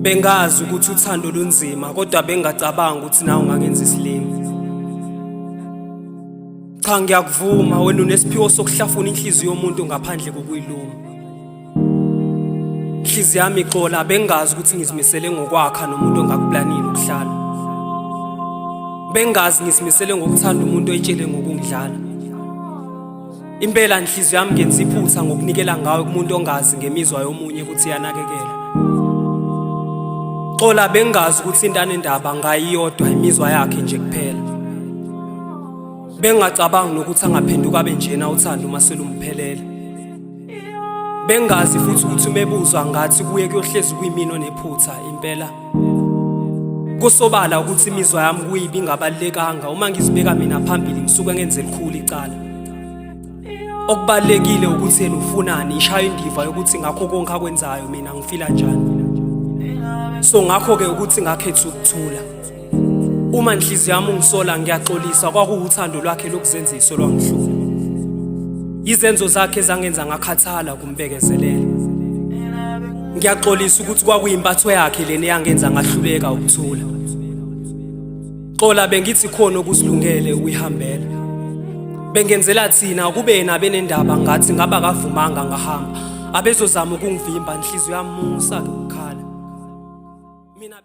Bengazi ukuthi uthando lunzima kodwa bengacabanga ukuthi nawe ungangenza isilimo. Cha ngiyakuvuma wena unesiphiwo sokuhlafuna inhliziyo yomuntu ngaphandle kokuyiluma. Inhliziyo yami ixola bengazi ukuthi ngizimisele ngokwakha nomuntu ongakuplanini ukuhlala. Bengazi ngizimisele ngokuthanda umuntu oyitshele ngokungidlala. Impela inhliziyo yami ngenza iphutha ngokunikela ngawe kumuntu ongazi ngemizwa yomunye ukuthi yanakekela. Xola bengazi ukuthi intane ndaba ngayiyodwa imizwa yakhe nje kuphela. Bengacabanga nokuthi angaphenduka abe njena uthando uma selumphelele. Bengazi futhi ukuthi umebuzwa ngathi kuye kuyohlezi kuyimino nephutha impela. Kusobala ukuthi imizwa yami kuyibi ngabalekanga uma ngizibeka mina phambili ngisuke ngenze likhulu icala. Okubalekile ukuthi yena ufunani ishaya indiva yokuthi ngakho konke akwenzayo mina ngifila njani. So ngakho ke ukuthi ngakhetha ukuthula. Uma inhliziyo yami ungisola ngiyaxolisa kwakuuthando lwakhe lokuzenziso lwangihlula. Izenzo zakhe zangenza ngakhathala kumbekezelela. Ngiyaxolisa ukuthi kwakuyimpatho yakhe lena yangenza ngahluleka ukuthula. Xola bengithi khona okusilungele ukuyihambela. Bengenzela thina kube yena benendaba ngathi ngaba kavumanga ngahamba. Abezozama ukungivimba inhliziyo yami musa ukukhala. Mina